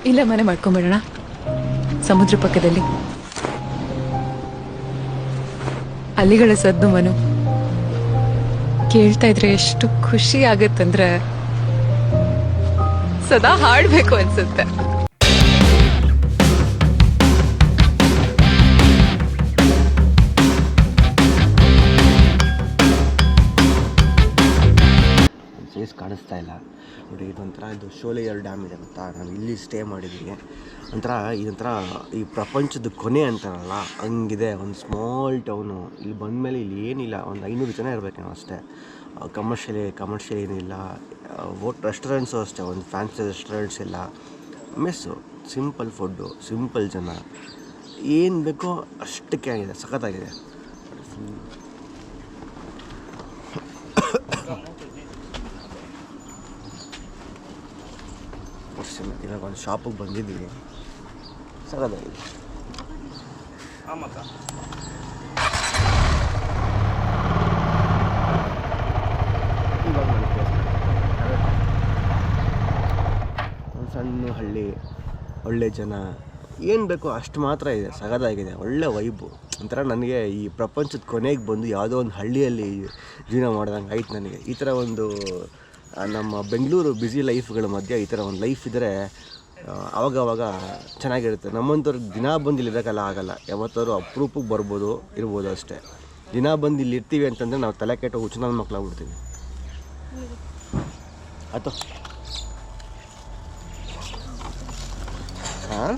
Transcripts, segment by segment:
ಇಲ್ಲ ಮನೆ ಮಾಡ್ಕೊಂಬಿಡೋಣ ಸಮುದ್ರ ಪಕ್ಕದಲ್ಲಿ. ಅಲ್ಲಿಗಳ ಸದ್ದು ಮನು ಕೇಳ್ತಾ ಇದ್ರೆ ಎಷ್ಟು ಖುಷಿ ಆಗತ್ತಂದ್ರೆ ಸದಾ ಹಾಡ್ಬೇಕು ಅನ್ಸುತ್ತೆ. ಫೇಸ್ ಕಾಣಿಸ್ತಾ ಇಲ್ಲ ನೋಡಿ. ಇದೊಂಥರ ಇದು ಶೋಲೆಯರ್ ಡ್ಯಾಮ್ ಇದೆ ಗೊತ್ತಾ, ನಾವು ಇಲ್ಲಿ ಸ್ಟೇ ಮಾಡಿದ್ದೀವಿ. ಒಂಥರ ಇದೊಂಥರ ಈ ಪ್ರಪಂಚದ ಕೊನೆ ಅಂತಾರಲ್ಲ ಹಂಗಿದೆ. ಒಂದು ಸ್ಮಾಲ್ ಟೌನು. ಇಲ್ಲಿ ಬಂದಮೇಲೆ ಇಲ್ಲಿ ಏನಿಲ್ಲ, ಒಂದು 500 ಜನ ಇರಬೇಕು ನಾವು ಅಷ್ಟೇ. ಕಮರ್ಷಿಯಲ್ ಏನಿಲ್ಲ. ರೆಸ್ಟೋರೆಂಟ್ಸು ಅಷ್ಟೇ, ಒಂದು ಫ್ಯಾನ್ಸಿ ರೆಸ್ಟೋರೆಂಟ್ಸ್ ಇಲ್ಲ. ಮೆಸ್ಸು, ಸಿಂಪಲ್ ಫುಡ್ಡು, ಸಿಂಪಲ್ ಜನ, ಏನು ಬೇಕೋ ಅಷ್ಟಕ್ಕೆ ಆಗಿದೆ. ಸಖತ್ತಾಗಿದೆ. ಇವಾಗ ಒಂದು ಶಾಪಿಗೆ ಬಂದಿದ್ದೀವಿ. ಸಖತ್ತಾಗಿದೆ. ಇವಾಗ ಒಂದು ಸಣ್ಣ ಹಳ್ಳಿ, ಒಳ್ಳೆ ಜನ, ಏನು ಬೇಕೋ ಅಷ್ಟು ಮಾತ್ರ ಇದೆ. ಸಖತ್ತಾಗಿದೆ, ಒಳ್ಳೆ ವೈಬು. ಒಂಥರ ನನಗೆ ಈ ಪ್ರಪಂಚದ ಕೊನೆಗೆ ಬಂದು ಯಾವುದೋ ಒಂದು ಹಳ್ಳಿಯಲ್ಲಿ ಜೀವನ ಮಾಡ್ದಂಗೆ ಆಯ್ತು ನನಗೆ. ಈ ಥರ ಒಂದು ನಮ್ಮ ಬೆಂಗಳೂರು ಬ್ಯುಸಿ ಲೈಫ್ಗಳ ಮಧ್ಯೆ ಈ ಥರ ಒಂದು ಲೈಫ್ ಇದ್ದರೆ ಆವಾಗವಾಗ ಚೆನ್ನಾಗಿರುತ್ತೆ. ನಮ್ಮಂಥವ್ರಿಗೆ ದಿನ ಬಂದು ಇಲ್ಲಿ ಇರೋಕ್ಕಲ್ಲ ಆಗಲ್ಲ. ಯಾವತ್ತಾದ್ರು ಅಪರೂಪಕ್ಕೆ ಇರ್ಬೋದು ಅಷ್ಟೇ. ದಿನ ಬಂದು ಇಲ್ಲಿ ಇರ್ತೀವಿ ಅಂತಂದರೆ ನಾವು ತಲೆ ಕೆಟ್ಟು ಹುಚ್ಚನ ಮಕ್ಕಳಾಗ್ಬಿಡ್ತೀವಿ. ಆಯ್ತು ಹಾಂ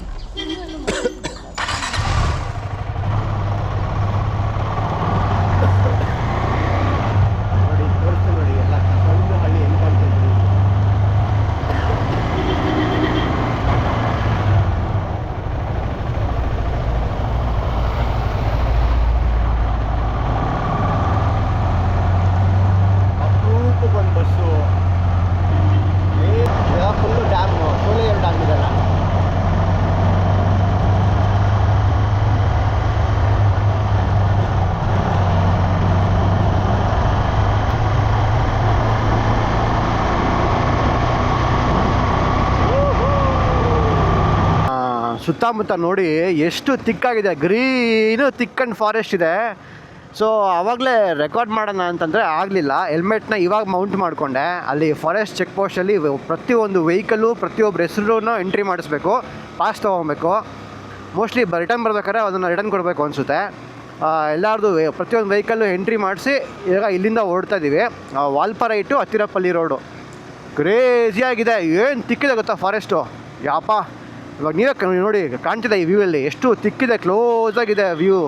ಸುತ್ತಮುತ್ತ ನೋಡಿ ಎಷ್ಟು ತಿಕ್ಕಾಗಿದೆ. ಗ್ರೀನು ತಿಕ್ ಆ್ಯಂಡ್ ಫಾರೆಸ್ಟ್ ಇದೆ. ಸೊ ಆವಾಗಲೇ ರೆಕಾರ್ಡ್ ಮಾಡೋಣ ಅಂತಂದರೆ ಆಗಲಿಲ್ಲ. ಹೆಲ್ಮೆಟ್ನ ಇವಾಗ ಮೌಂಟ್ ಮಾಡಿಕೊಂಡೆ. ಅಲ್ಲಿ ಫಾರೆಸ್ಟ್ ಚೆಕ್ ಪೋಸ್ಟಲ್ಲಿ ಪ್ರತಿಯೊಂದು ವೆಹಿಕಲ್ಲು ಪ್ರತಿಯೊಬ್ಬರ ಹೆಸರು ಎಂಟ್ರಿ ಮಾಡಿಸ್ಬೇಕು, ಪಾಸ್ ತೊಗೊಬೇಕು. ಮೋಸ್ಟ್ಲಿ ರಿಟರ್ನ್ ಬರ್ಬೇಕಾದ್ರೆ ಅದನ್ನು ರಿಟರ್ನ್ ಕೊಡಬೇಕು ಅನಿಸುತ್ತೆ. ಎಲ್ಲರದು ಪ್ರತಿಯೊಂದು ವೆಹಿಕಲ್ಲು ಎಂಟ್ರಿ ಮಾಡಿಸಿ ಈಗ ಇಲ್ಲಿಂದ ಓಡ್ತಾ ಇದ್ದೀವಿ. ವಾಲ್ಪಾರೈಟು ಹತ್ತಿರಪಲ್ಲಿ ರೋಡು. ಕ್ರೇಜಿಯಾಗಿದೆ. ಏನು ತಿಕ್ಕಿದೆ ಗೊತ್ತಾ ಫಾರೆಸ್ಟು, ಯಾಪ. ಇವಾಗ ನೀವೇ ನೋಡಿ, ಕಾಣ್ತಿದೆ ಈ ವ್ಯೂವಲ್ಲಿ ಎಷ್ಟು ತಿಕ್ಕಿದೆ, ಕ್ಲೋಸ್ ಆಗಿದೆ ವ್ಯೂ.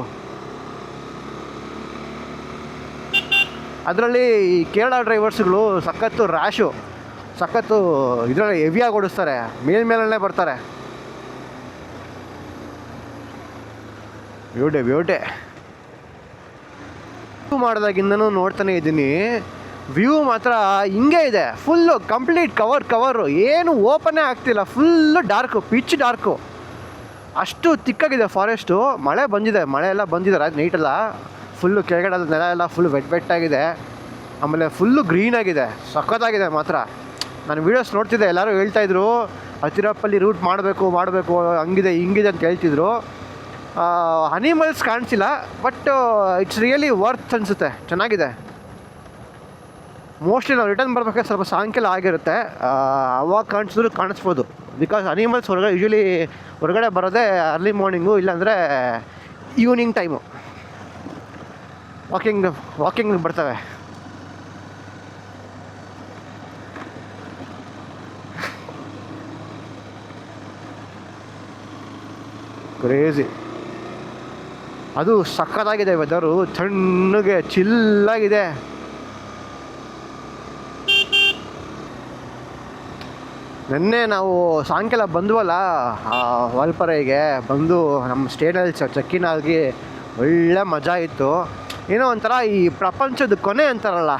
ಅದರಲ್ಲಿ ಈ ಕೇರಳ ಡ್ರೈವರ್ಸ್ಗಳು ಸಖತ್ತು ರ್ಯಾಶು, ಸಖತ್ತು ಇದರಲ್ಲಿ ಹೆವಿಯಾಗಿ ಓಡಿಸ್ತಾರೆ, ಮೇಲ್ಮೇಲೇ ಬರ್ತಾರೆ. ಬ್ಯೂಟೆ ಮಾಡಿದಾಗಿಂದನೂ ನೋಡ್ತಾನೆ ಇದ್ದೀನಿ. ವ್ಯೂ ಮಾತ್ರ ಹಿಂಗೆ ಇದೆ, ಫುಲ್ಲು ಕಂಪ್ಲೀಟ್ ಕವರು ಏನು ಓಪನ್ನೇ ಆಗ್ತಿಲ್ಲ. ಫುಲ್ಲು ಡಾರ್ಕು, ಪಿಚ್ ಡಾರ್ಕು, ಅಷ್ಟು ತಿಕ್ಕಾಗಿದೆ ಫಾರೆಸ್ಟು. ಮಳೆ ಎಲ್ಲ ಬಂದಿದೆ ನೈಟೆಲ್ಲ. ಫುಲ್ಲು ಕೆಳಗಡೆ ನೆಲ ಎಲ್ಲ ಫುಲ್ ವೆಟ್ಟಾಗಿದೆ. ಆಮೇಲೆ ಫುಲ್ಲು ಗ್ರೀನಾಗಿದೆ, ಸಖತ್ತಾಗಿದೆ ಮಾತ್ರ. ನಾನು ವೀಡಿಯೋಸ್ ನೋಡ್ತಿದ್ದೆ, ಎಲ್ಲರೂ ಹೇಳ್ತಾಯಿದ್ರು ಹತ್ತಿರಪಲ್ಲಿ ರೂಟ್ ಮಾಡಬೇಕು ಹಂಗಿದೆ ಹಿಂಗಿದೆ ಅಂತ ಹೇಳ್ತಿದ್ರು. ಅನಿಮಲ್ಸ್ ಕಾಣಿಸಿಲ್ಲ, ಬಟ್ ಇಟ್ಸ್ ರಿಯಲಿ ವರ್ತ್ ಅನಿಸುತ್ತೆ, ಚೆನ್ನಾಗಿದೆ. ಮೋಸ್ಟ್ಲಿ ನಾವು ರಿಟರ್ನ್ ಬರಬೇಕಾದ್ರೆ ಸ್ವಲ್ಪ ಸಾಯಂಕಾಲ ಆಗಿರುತ್ತೆ, ಅವಾಗ ಕಾಣಿಸ್ಬೋದು. ಬಿಕಾಸ್ ಅನಿಮಲ್ಸ್ ಯೂಶ್ವಲಿ ಹೊರಗಡೆ ಬರೋದೇ ಅರ್ಲಿ ಮಾರ್ನಿಂಗು, ಇಲ್ಲಾಂದರೆ ಈವ್ನಿಂಗ್ ಟೈಮು ವಾಕಿಂಗ್ ಬರ್ತವೆ. ಕ್ರೇಜಿ. ಅದು ಸಖತ್ತಾಗಿದೆ ವೆದರು, ತಣ್ಣಗೆ ಚಿಲ್ಲಾಗಿದೆ. ನೆನ್ನೆ ನಾವು ಸಾಯಂಕಾಲ ಬಂದ್ವಲ್ಲ ವಾಲ್ಪಾರೆಗೆ ಬಂದು ನಮ್ಮ ಸ್ಟೇನಲ್ಲಿ ಚೆಕ್ಕಿನ್ ಆಗಿ ಒಳ್ಳೆ ಮಜಾ ಇತ್ತು. ಏನೋ ಒಂಥರ ಈ ಪ್ರಪಂಚದ ಕೊನೆ ಅಂತಾರಲ್ಲ,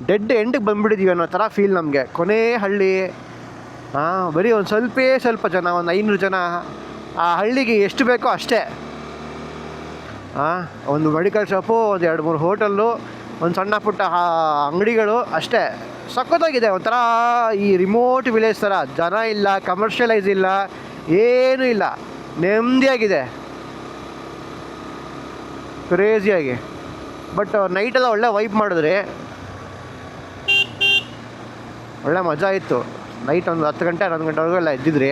ಡೆಡ್ ಎಂಡಿಗೆ ಬಂದುಬಿಟ್ಟಿದ್ದೀವಿ ಅನ್ನೋ ಥರ ಫೀಲ್ ನಮಗೆ. ಕೊನೆ ಹಳ್ಳಿ, ಬರೀ ಒಂದು ಸ್ವಲ್ಪ ಜನ, ಒಂದು 500 ಜನ. ಆ ಹಳ್ಳಿಗೆ ಎಷ್ಟು ಬೇಕೋ ಅಷ್ಟೇ. ಒಂದು ಮೆಡಿಕಲ್ ಶಾಪು, ಒಂದು 2-3 ಹೋಟೆಲ್ಲು, ಒಂದು ಸಣ್ಣ ಪುಟ್ಟ ಅಂಗಡಿಗಳು ಅಷ್ಟೇ. ಸಖತ್ತಾಗಿದೆ, ಒಂಥರ ಈ ರಿಮೋಟ್ ವಿಲೇಜ್ ಥರ. ಜನ ಇಲ್ಲ, ಕಮರ್ಷಿಯಲೈಸ್ ಇಲ್ಲ, ಏನೂ ಇಲ್ಲ, ನೆಮ್ಮದಿಯಾಗಿದೆ ಕ್ರೇಜಿಯಾಗಿ. ಬಟ್ ನೈಟೆಲ್ಲ ಒಳ್ಳೆ ವೈಪ್ ಮಾಡಿದ್ರಿ, ಒಳ್ಳೆ ಮಜಾ ಇತ್ತು. ನೈಟ್ ಒಂದು 10 ಗಂಟೆ 11 ಗಂಟೆವರೆಗೂ ಎಲ್ಲ ಎದ್ದಿದ್ರಿ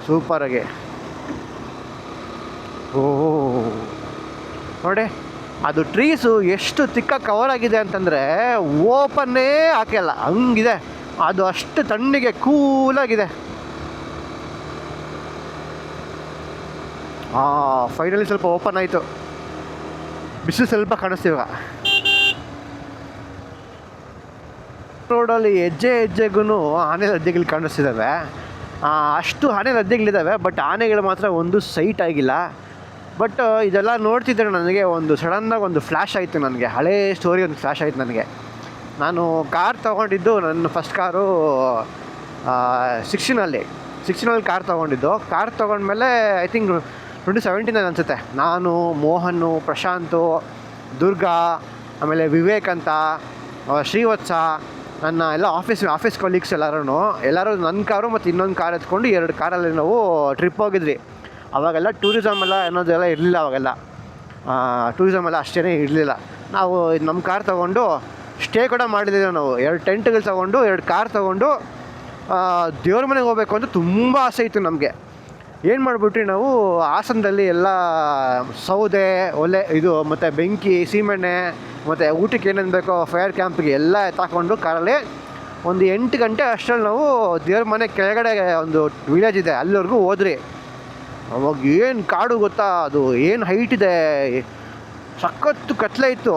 ಸೂಪರಾಗಿ. ಓಹೋ ನೋಡಿ, ಅದು ಟ್ರೀಸು ಎಷ್ಟು ತಿಕ್ಕಾಗಿ ಕವರ್ ಆಗಿದೆ ಅಂತಂದರೆ ಓಪನ್ನೇ ಹಾಕಿಲ್ಲ, ಹಂಗಿದೆ ಅದು. ಅಷ್ಟು ತಣ್ಣಗೆ ಕೂಲಾಗಿದೆ. ಫೈನಲಿ ಸ್ವಲ್ಪ ಓಪನ್ ಆಯಿತು, ಬಿಸಿಲು ಸ್ವಲ್ಪ ಕಾಣಿಸ್ತೀವ. ರೋಡಲ್ಲಿ ಹೆಜ್ಜೆಗೂ ಆನೆ ಲದ್ದೆಗಳು ಕಾಣಿಸ್ತಿದ್ದಾವೆ. ಅಷ್ಟು ಆನೆ ಲದ್ದೆಗಳಿದ್ದಾವೆ, ಬಟ್ ಆನೆಗಳು ಮಾತ್ರ ಒಂದು ಸೈಟ್ ಆಗಿಲ್ಲ. ಬಟ್ ಇದೆಲ್ಲ ನೋಡ್ತಿದ್ದರೆ ನನಗೆ ಒಂದು ಸಡನ್ನಾಗಿ ಒಂದು ಫ್ಲ್ಯಾಶ್ ಆಯಿತು, ನನಗೆ ಹಳೇ ಸ್ಟೋರಿ ಒಂದು ಫ್ಲ್ಯಾಶ್ ಆಯಿತು ನನಗೆ. ನಾನು ಕಾರ್ ತೊಗೊಂಡಿದ್ದು, ನನ್ನ ಫಸ್ಟ್ ಕಾರು 16ನಲ್ಲಿ ಕಾರ್ ತೊಗೊಂಡಿದ್ದು. ಕಾರ್ ತೊಗೊಂಡ್ಮೇಲೆ ಐ ಥಿಂಕ್ 2017 ಅನಿಸುತ್ತೆ. ನಾನು, ಮೋಹನ್ನು, ಪ್ರಶಾಂತು, ದುರ್ಗಾ, ಆಮೇಲೆ ವಿವೇಕ್ ಅಂತ, ಶ್ರೀವತ್ಸ, ನನ್ನ ಎಲ್ಲ ಆಫೀಸ್ ಕೊಲೀಗ್ಸ್ ಎಲ್ಲರೂ ನನ್ನ ಕಾರು ಮತ್ತು ಇನ್ನೊಂದು ಕಾರ್ ಎತ್ಕೊಂಡು 2 ಕಾರಲ್ಲಿ ನಾವು ಟ್ರಿಪ್ ಹೋಗಿದ್ವಿ. ಅವಾಗೆಲ್ಲ ಟೂರಿಸಮ್ ಎಲ್ಲ ಅನ್ನೋದೆಲ್ಲ ಇರಲಿಲ್ಲ, ಅವಾಗೆಲ್ಲ ಟೂರಿಸಮ್ ಎಲ್ಲ ಅಷ್ಟೇ ಇರಲಿಲ್ಲ. ನಾವು ನಮ್ಮ ಕಾರ್ ತೊಗೊಂಡು ಸ್ಟೇ ಕೂಡ ಮಾಡಿದ್ದೀವಿ. ನಾವು 2 ಟೆಂಟ್ಗಳು ತೊಗೊಂಡು 2 ಕಾರ್ ತೊಗೊಂಡು ದೇವ್ರ ಮನೆಗೆ ಹೋಗಬೇಕು ಅಂತ ತುಂಬ ಆಸೆ ಇತ್ತು ನಮಗೆ. ಏನು ಮಾಡಿಬಿಟ್ರಿ ನಾವು ಹಾಸನದಲ್ಲಿ ಎಲ್ಲ ಸೌದೆ ಒಲೆ ಇದು ಮತ್ತು ಬೆಂಕಿ, ಸೀಮೆಣ್ಣೆ ಮತ್ತು ಊಟಕ್ಕೆ ಏನೇನು ಬೇಕೋ ಫೈರ್ ಕ್ಯಾಂಪಿಗೆ ಎಲ್ಲ ಎತ್ತಾಕೊಂಡು ಕಾರಲ್ಲಿ ಒಂದು 8 ಗಂಟೆ ಅಷ್ಟರಲ್ಲಿ ನಾವು ದೇವ್ರ ಮನೆ ಕೆಳಗಡೆ ಒಂದು ವಿಲೇಜ್ ಇದೆ, ಅಲ್ಲಿವರೆಗೂ ಹೋದ್ರಿ. ಅವಾಗ ಏನು ಕಾಡು ಗೊತ್ತಾ, ಅದು ಏನು ಹೈಟ್ ಇದೆ, ಸಖತ್ತು ಕತ್ಲೆ ಇತ್ತು.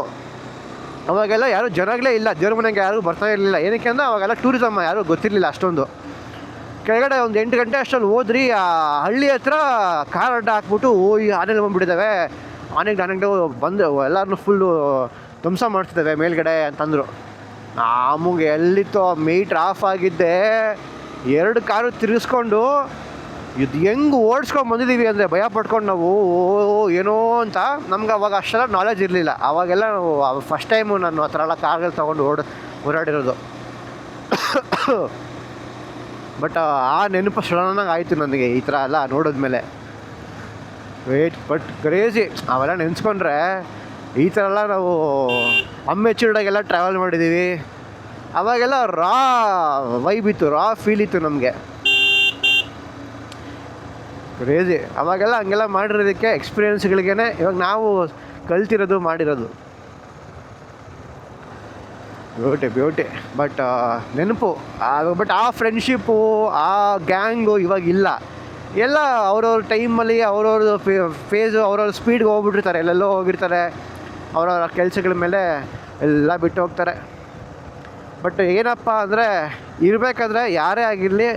ಅವಾಗೆಲ್ಲ ಯಾರೂ ಜನಗಳೇ ಇಲ್ಲ, ದೇವ್ರ ಮನೆಗೆ ಯಾರೂ ಬರ್ತಾ ಇರಲಿಲ್ಲ. ಏನಕ್ಕೆ ಅಂದರೆ ಅವಾಗೆಲ್ಲ ಟೂರಿಸಮ್ ಯಾರೂ ಗೊತ್ತಿರಲಿಲ್ಲ ಅಷ್ಟೊಂದು. ಕೆಳಗಡೆ ಒಂದು 8 ಗಂಟೆ ಅಷ್ಟರಲ್ಲಿ ಹೋದ್ರಿ. ಆ ಹಳ್ಳಿ ಹತ್ರ ಕಾರ್ ಅಡ್ಡ ಹಾಕ್ಬಿಟ್ಟು ಈ ಆನೆಗಳು ಬಂದುಬಿಟ್ಟಿದ್ದಾವೆ, ಆನೆಗಳು ಬಂದು ಎಲ್ಲರನ್ನೂ ಫುಲ್ಲು ಧ್ವಂಸ ಮಾಡ್ತಿದ್ದಾವೆ ಮೇಲ್ಗಡೆ ಅಂತಂದರು. ನಮಗೆ ಎಲ್ಲಿತ್ತು ಮೀಟ್ರ್ ಆಫ್ ಆಗಿದ್ದೆ. 2 ಕಾರು ತಿರುಗಿಸ್ಕೊಂಡು ಇದು ಹೆಂಗೆ ಓಡಿಸ್ಕೊಂಡು ಬಂದಿದ್ದೀವಿ ಅಂದರೆ ಭಯ ಪಡ್ಕೊಂಡು ನಾವು ಏನೋ ಅಂತ. ನಮ್ಗೆ ಅವಾಗ ಅಷ್ಟೆಲ್ಲ ನಾಲೆಜ್ ಇರಲಿಲ್ಲ. ಅವಾಗೆಲ್ಲ ನಾವು ಫಸ್ಟ್ ಟೈಮು ನಾನು ಆ ಥರ ಎಲ್ಲ ಕಾರ್ಗಳು ತೊಗೊಂಡು ಓಡಾಡಿರೋದು. ಬಟ್ ಆ ನೆನಪು ಸಡನ್ನಾಗಿ ಆಯಿತು ನನಗೆ ಈ ಥರ ಎಲ್ಲ ನೋಡಿದ್ಮೇಲೆ. ಬಟ್ ಕ್ರೇಜಿ ಅವೆಲ್ಲ ನೆನೆಸ್ಕೊಂಡ್ರೆ. ಈ ಥರ ಎಲ್ಲ ನಾವು ಅಮ್ಮೆಚೂರ್ಡಾಗೆಲ್ಲ ಟ್ರಾವೆಲ್ ಮಾಡಿದ್ದೀವಿ. ಅವಾಗೆಲ್ಲ ರಾ ವೈಬ್ ಇತ್ತು, ರಾ ಫೀಲ್ ಇತ್ತು ನಮಗೆ. ಕ್ರೇಜಿ ಅವಾಗೆಲ್ಲ ಹಂಗೆಲ್ಲ ಮಾಡಿರೋದಕ್ಕೆ ಎಕ್ಸ್ಪೀರಿಯೆನ್ಸ್ಗಳಿಗೇ ಇವಾಗ ನಾವು ಕಲ್ತಿರೋದು ಮಾಡಿರೋದು. ಬ್ಯೂಟಿ ಬಟ್ ನೆನಪು. ಬಟ್ ಆ ಫ್ರೆಂಡ್ಶಿಪ್ಪು, ಆ ಗ್ಯಾಂಗು ಇವಾಗಿಲ್ಲ. ಎಲ್ಲ ಅವ್ರವ್ರ ಟೈಮಲ್ಲಿ ಅವ್ರವ್ರ ಫೇಸು, ಅವ್ರವ್ರ ಸ್ಪೀಡ್ಗೆ ಹೋಗ್ಬಿಟ್ಟಿರ್ತಾರೆ, ಎಲ್ಲೆಲ್ಲೋ ಹೋಗಿರ್ತಾರೆ, ಅವ್ರವ್ರ ಕೆಲಸಗಳ ಮೇಲೆ ಎಲ್ಲ ಬಿಟ್ಟು ಹೋಗ್ತಾರೆ. ಬಟ್ ಏನಪ್ಪ ಅಂದರೆ ಇರಬೇಕಾದ್ರೆ ಯಾರೇ ಆಗಿರಲಿ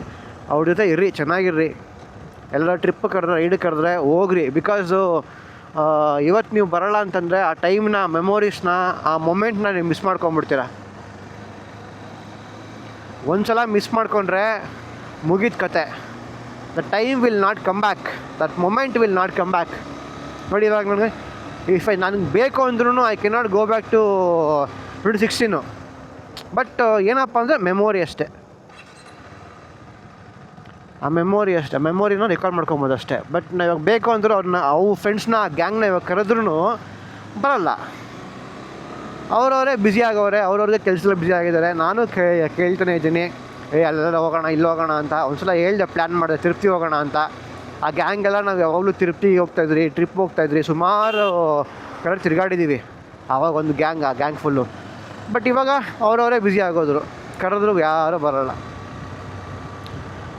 ಅವ್ರ ಜೊತೆ ಇರ್ರಿ, ಚೆನ್ನಾಗಿರ್ರಿ. ಎಲ್ಲ ಟ್ರಿಪ್ ಕರೆದ್ರೆ, ರೈಡ್ ಕರೆದ್ರೆ ಹೋಗ್ರಿ. ಬಿಕಾಸು ಇವತ್ತು ನೀವು ಬರೋಲ್ಲ ಅಂತಂದರೆ ಆ ಟೈಮ್ನ, ಮೆಮೊರೀಸ್ನ, ಆ ಮೊಮೆಂಟ್ನ ನೀವು ಮಿಸ್ ಮಾಡ್ಕೊಂಬಿಡ್ತೀರ. ಒಂದು ಸಲ ಮಿಸ್ ಮಾಡಿಕೊಂಡ್ರೆ ಮುಗಿದ ಕತೆ. The time will not come back, that moment will not come back. ನೋಡಿ ಇವಾಗ ನನಗೆ ನನಗೆ ಬೇಕು ಅಂದ್ರೂ I cannot go back to 2016. But ಏನಪ್ಪ ಅಂದರೆ ಮೆಮೊರಿ ಅಷ್ಟೇ, ಆ ಮೆಮೊರಿನ ರೆಕಾರ್ಡ್ ಮಾಡ್ಕೊಬೋದು ಅಷ್ಟೇ. ಬಟ್ ನಾವು ಇವಾಗ ಬೇಕು ಅಂದರೂ ಅವು ಫ್ರೆಂಡ್ಸ್ನ, ಗ್ಯಾಂಗ್ನ ಇವಾಗ ಕರೆದ್ರೂ ಬರಲ್ಲ. ಅವರವರೇ ಬ್ಯುಸಿ ಆಗೋರೆ, ಅವ್ರವ್ರಿಗೆ ಕೆಲಸದಲ್ಲಿ ಬ್ಯುಸಿ ಆಗಿದ್ದಾರೆ. ನಾನು ಕೇಳ್ತಾನೆ ಇದ್ದೀನಿ, ಅಲ್ಲೆಲ್ಲ ಹೋಗೋಣ, ಇಲ್ಲಿ ಹೋಗೋಣ ಅಂತ. ಒಂದು ಸಲ ಹೇಳ್ದೆ, ಪ್ಲ್ಯಾನ್ ಮಾಡಿದೆ ತಿರುಪತಿ ಹೋಗೋಣ ಅಂತ. ಆ ಗ್ಯಾಂಗೆಲ್ಲ ನಾವು ಯಾವಾಗಲೂ ತಿರುಪತಿಗೆ ಹೋಗ್ತಾಯಿದ್ರಿ, ಟ್ರಿಪ್ ಹೋಗ್ತಾಯಿದ್ರಿ, ಸುಮಾರು ಕಡೆ ತಿರುಗಾಡಿದ್ದೀವಿ. ಆವಾಗ ಒಂದು ಗ್ಯಾಂಗ್, ಆ ಗ್ಯಾಂಗ್ ಫುಲ್ಲು. ಬಟ್ ಇವಾಗ ಅವರವರೇ ಬ್ಯುಸಿ ಆಗೋದ್ರು, ಕರೆದ್ರು ಯಾರೂ ಬರೋಲ್ಲ.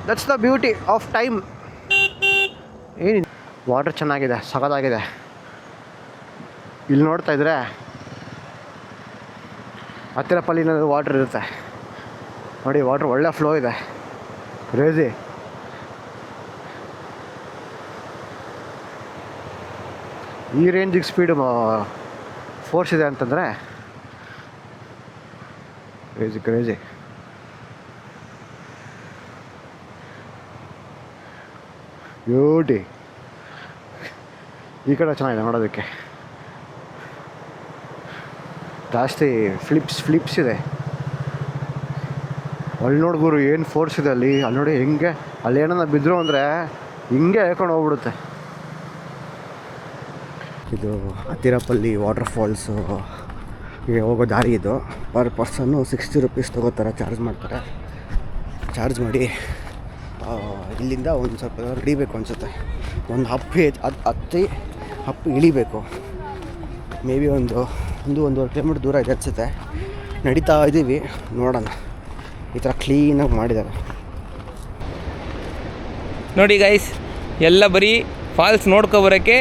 That's the beauty of time. ಏನು ವಾಟರ್ ಚೆನ್ನಾಗಿದೆ, ಸಖತ್ತಾಗಿದೆ. ಇಲ್ಲಿ ನೋಡ್ತಾಯಿದ್ರೆ ಹತ್ತಿರಪಲ್ಲಿನಲ್ಲಿ ವಾಟ್ರ್ ಇರುತ್ತೆ ನೋಡಿ. ವಾಟ್ರ್ ಒಳ್ಳೆ ಫ್ಲೋ ಇದೆ, ಕ್ರೇಜಿ. ಈ ರೇಂಜಿಗೆ ಸ್ಪೀಡು ಫೋರ್ಸ್ ಇದೆ ಅಂತಂದರೆ ಕ್ರೇಜಿ. ಬ್ಯೂಟಿ. ಈ ಕಡೆ ಚೆನ್ನಾಗಿದೆ ನೋಡೋದಕ್ಕೆ. ಜಾಸ್ತಿ ಫ್ಲಿಪ್ಸ್ ಇದೆ. ಅಲ್ಲಿ ನೋಡಿ ಗುರು ಏನು ಫೋರ್ಸ್ ಇದೆ ಅಲ್ಲಿ ನೋಡಿ ಹೆಂಗೆ ಅಲ್ಲಿ ಏನನ್ನ ಬಿದ್ದರು ಅಂದರೆ ಹಿಂಗೆ ಹೇಳ್ಕೊಂಡು ಹೋಗ್ಬಿಡುತ್ತೆ. ಇದು ಅತಿರಪಲ್ಲಿ ವಾಟರ್ ಫಾಲ್ಸು ಹೋಗೋ ದಾರಿ. ಇದು ಪರ್ ಪರ್ಸನ್ನು 60 ರೂಪೀಸ್ ತೊಗೋತಾರೆ, ಚಾರ್ಜ್ ಮಾಡ್ತಾರೆ. ಚಾರ್ಜ್ ಮಾಡಿ ಇಲ್ಲಿಂದ ಒಂದು ಸ್ವಲ್ಪ ಇಳಿಬೇಕು ಅನಿಸುತ್ತೆ. ಒಂದು ಹಪ್ಪು ಇಳಿಬೇಕು. ಮೇ ಬಿ ಒಂದೂವರೆ ಕಿಲೋಮೀಟ್ರ್ ದೂರ ಇದೆ ಅನಿಸುತ್ತೆ. ನಡೀತಾ ಇದ್ದೀವಿ, ನೋಡೋಣ. ಈ ಥರ ಕ್ಲೀನಾಗಿ ಮಾಡಿದ್ದಾರೆ ನೋಡಿ ಗೈಸ್. ಎಲ್ಲ ಬರೀ ಫಾಲ್ಸ್ ನೋಡ್ಕೊಬರೋಕ್ಕೆ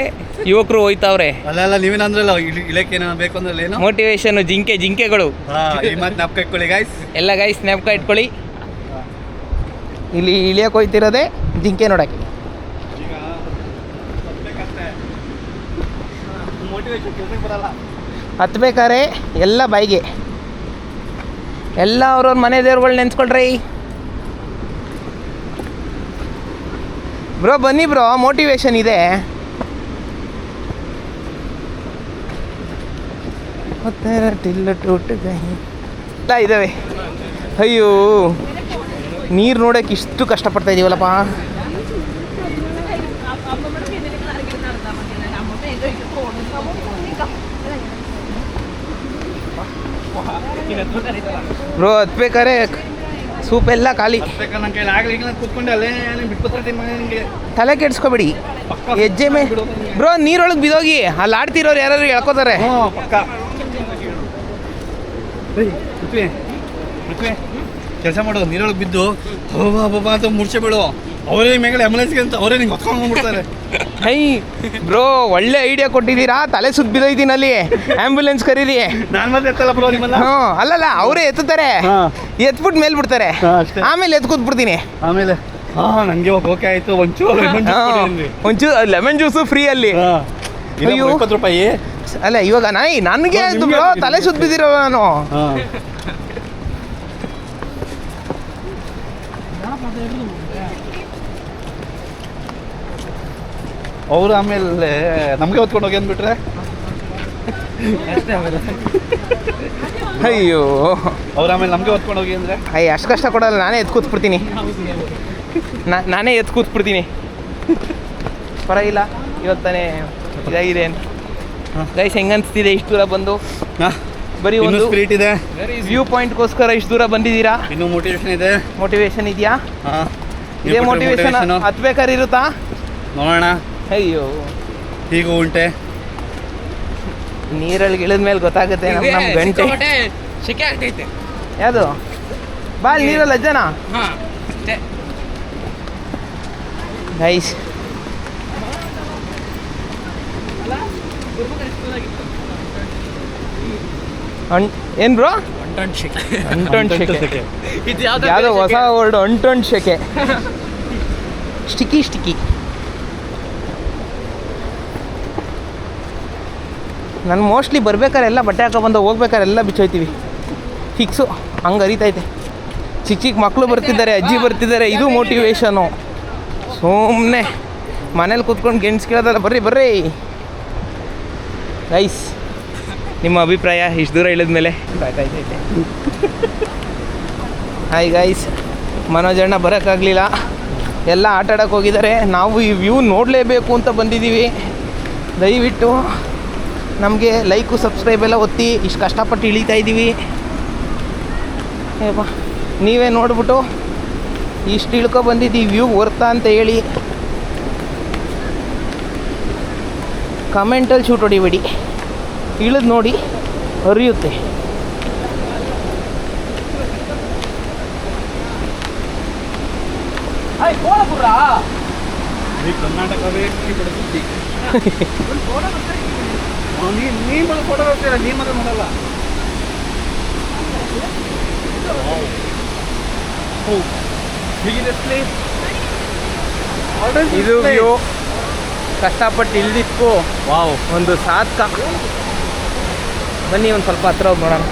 ಯುವಕರು ಹೋಯ್ತಾವ್ರೆ. ಅಲ್ಲ ನೀವೇನಂದ್ರಲ್ಲ ಇಳಕ್ಕೆ ಬೇಕು ಅಂದ್ರೆ ಏನು ಮೋಟಿವೇಶನ್ ಜಿಂಕೆಗಳು ಜ್ಞಾಪಕ ಇಟ್ಕೊಳ್ಳಿ ಗೈಸ್. ಎಲ್ಲ ಗೈಸ್ ಜ್ಞಾಪಕ ಇಟ್ಕೊಳ್ಳಿ. ಇಲ್ಲಿ ಇಳಿಯಕ್ಕೆ ಹೋಯ್ತಿರೋದೆ ಜಿಂಕೆ ನೋಡೋಕ್ಕೆ. ಹತ್ಬೇಕಾರೆ ಎಲ್ಲ ಬಾಯಿಗೆ ಎಲ್ಲ ಅವ್ರವ್ರ ಮನೆ ದೇವ್ರುಗಳು ನೆನ್ಸ್ಕೊಳ್ರಿ ಬ್ರೋ. ಬನ್ನಿ ಬ್ರೋ, ಮೋಟಿವೇಶನ್ ಇದೆ. ಎಲ್ಲ ಇದ್ದಾವೆ. ಅಯ್ಯೋ, ನೀರು ನೋಡೋಕೆ ಇಷ್ಟು ಕಷ್ಟಪಡ್ತಾ ಇದೀವಲ್ಲಪ್ಪ. ಬ್ರೋ ಹತ್ಬೇಕಾರೆ ಸೂಪೆಲ್ಲ ಖಾಲಿ. ತಲೆ ಕೆಡ್ಸ್ಕೊಬೇಡಿ, ಹೆಜ್ಜೆ ಮೇಲೆ ಬ್ರೋ ನೀರೊಳಗೆ ಬಿದೋಗಿ ಅಲ್ಲಿ ಆಡ್ತಿರೋರು ಯಾರು ಹೇಳ್ಕೋತಾರೆ. ಕೆಲಸ ಮಾಡೋದು ನೀರೊಳಗೆ ಬಿದ್ದು ಬಾಬಾ ಅಂತ ಮುರ್ಚೆ ಬಿಡು. ಅವರೇ ಮೇಲೆ ಆಂಬುಲೆನ್ಸ್ಗೆ ಅಂತ ಅವರೇ ನಿಂಗೆ ಹೊತ್ಕೊಂಡು ಹೋಗ್ಬಿಡ್ತಾರೆ. ಹೈ ಬ್ರೋ, ಒಳ್ಳೆ ಐಡಿಯಾ ಕೊಟ್ಟಿದ್ದೀರಾ. ತಲೆ ಸುತ್ತ ಬಿದ್ದೋಯ್ತೀನಿ ಅಲ್ಲಿ, ಆಂಬ್ಯುಲೆನ್ಸ್ ಕರೀರಿ. ನಾನು ಮತ್ತೆ ಎತ್ತಲ್ಲ ಬ್ರೋ ನಿಮ್ಮಲ್ಲ. ಅಲ್ಲಲ್ಲ, ಅವರೇ ಎತ್ತುತ್ತಾರೆ, ಎತ್ಬಿಟ್ಟು ಮೇಲ್ ಬಿಡ್ತಾರೆ, ಆಮೇಲೆ ಎತ್ ಕೂತ್ಬಿಡ್ತೀನಿ. ಆಮೇಲೆ ನನಗೆ ಓಕೆ ಆಯ್ತು, ಒಂಚೂರು ಲೆಮನ್ ಜ್ಯೂಸು ಫ್ರೀ ಅಲ್ಲಿ. ಅಯ್ಯೋ 20 ರೂಪಾಯಿ. ಅಲ್ಲ ಇವಾಗ ನನಗೆ ಆಯ್ತು ಬ್ರೋ, ತಲೆ ಸುತ್ತ ಬಿದ್ದಿರೋ ನಾನು. ಅವರು ಆಮೇಲೆ ನಮಗೆ ಹೊತ್ಕೊಂಡು ಹೋಗಿ ಅಂದ್ಬಿಟ್ರೆ ಅಯ್ಯೋ, ಅವ್ರು ಆಮೇಲೆ ನಮಗೆ ಹೊತ್ಕೊಂಡು ಹೋಗಿ ಅಂದರೆ ಅಷ್ಟು ಕಷ್ಟ ಕೊಡಲ್ಲ, ನಾನೇ ಎತ್ತು ಕೂತ್ಬಿಡ್ತೀನಿ. ನಾನೇ ಎತ್ತು ಕೂತ್ಬಿಡ್ತೀನಿ, ಪರವಾಗಿಲ್ಲ. ಇವತ್ತಾನೆ ಇದಾಗಿದೆ ಗೈಸ್. ಹೆಂಗನ್ಸ್ತಿದೆ ಇಷ್ಟು ದೂರ ಬಂದು? ಬರೀ ಒಂದು ಸ್ಪಿರಿಟ್ ಇದೆ, ವ್ಯೂ ಪಾಯಿಂಟ್ಗೋಸ್ಕರ ಇಷ್ಟು ದೂರ ಬಂದಿದ್ದೀರಾ. ಇನ್ನೂ ಮೋಟಿವೇಶನ್ ಇದೆ. ಮೋಟಿವೇಶನ್ ಇದೆಯಾ? ಇದೇ ಮೋಟಿವೇಶನ್ ಹತ್ಬೇಕಾದ್ರೆ ಇರುತ್ತಾ? ನೋಡೋಣ. ಅಯ್ಯೋ, ಹೀಗೂ ಉಂಟೆ. ನೀರಲ್ಲಿ ಇಳಿದ ಮೇಲೆ ಗೊತ್ತಾಗುತ್ತೆ ನಮ್ಮ ಗಂಟೆ ಶಿಕೆ ಆಗ್ತೈತೆ. ಯಾವುದು ಬಾ ನೀರಲ್ಲಿ ಅಜ್ಜನ ಗೈಸ್. ಏನ್ ಬ್ರೋ? ಅಂಟೊಂಡ್ ಶೆಕೆ. ಯಾವುದೋ ಹೊಸ ವರ್ಡ್, ಅಂಟೊಂಡ್ ಶೆಕೆ. ಸ್ಟಿಕ್ಕಿ. ನಾನು ಮೋಸ್ಟ್ಲಿ ಬರ್ಬೇಕಾರೆ ಎಲ್ಲ ಬಟ್ಟೆ ಹಾಕೊ ಹೋಗ್ಬೇಕಾರೆ ಎಲ್ಲ ಬಿಚ್ಚೋಯ್ತೀವಿ, ಫಿಕ್ಸು. ಹಂಗೆ ಅರಿತೈತೆ. ಚಿಕ್ಕ ಮಕ್ಕಳು ಬರ್ತಿದ್ದಾರೆ, ಅಜ್ಜಿ ಬರ್ತಿದ್ದಾರೆ. ಇದು ಮೋಟಿವೇಶನು. ಸುಮ್ಮನೆ ಮನೇಲಿ ಕೂತ್ಕೊಂಡು ಗೆಣ್ಸ್ ಕೇಳೋದಲ್ಲ. ಬರ್ರಿ ಗೈಸ್, ನಿಮ್ಮ ಅಭಿಪ್ರಾಯ ಇಷ್ಟು ದೂರ ಇಳಿದ ಮೇಲೆ? ಆಯ್ತೈತೆ. ಹಾಯ್ ಗೈಸ್, ಮನೋಜಣ್ಣ ಬರೋಕ್ಕಾಗಲಿಲ್ಲ, ಎಲ್ಲ ಆಟ ಆಡೋಕ್ಕೆ ಹೋಗಿದ್ದಾರೆ. ನಾವು ಈ ವ್ಯೂ ನೋಡಲೇಬೇಕು ಅಂತ ಬಂದಿದ್ದೀವಿ. ದಯವಿಟ್ಟು ನಮಗೆ ಲೈಕು ಸಬ್ಸ್ಕ್ರೈಬ್ ಎಲ್ಲ ಒತ್ತಿ. ಇಷ್ಟು ಕಷ್ಟಪಟ್ಟು ಇಳಿತಾ ಇದ್ದೀವಿ. ಏಪ್ಪ, ನೀವೇ ನೋಡ್ಬಿಟ್ಟು ಇಷ್ಟು ಇಳ್ಕೊ ಬಂದಿದ್ದೀವಿ, ವ್ಯೂ ವರ್ತಾ ಅಂತ ಹೇಳಿ ಕಮೆಂಟಲ್ಲಿ ಶೂಟ್ ಹೊಡಿಬೇಡಿ. ಇಳಿದು ನೋಡಿ, ಅರಿಯುತ್ತೆ. ಕರ್ನಾಟಕವೇ ನೀನು ಫೋಟೋ ಹೋಗ್ತೀರ, ನೀವು ಮಾತ್ರ ನೋಡಲ್ಲ. ಇದು ವ್ಯೂ ಕಷ್ಟಪಟ್ಟು ಇಳಿದಿತ್ತು. ವಾವ್, ಒಂದು ಸಾರ್ಥಕ. ಬನ್ನಿ ಒಂದು ಸ್ವಲ್ಪ ಹತ್ರ ಹೋಗಿ ನೋಡೋಣ.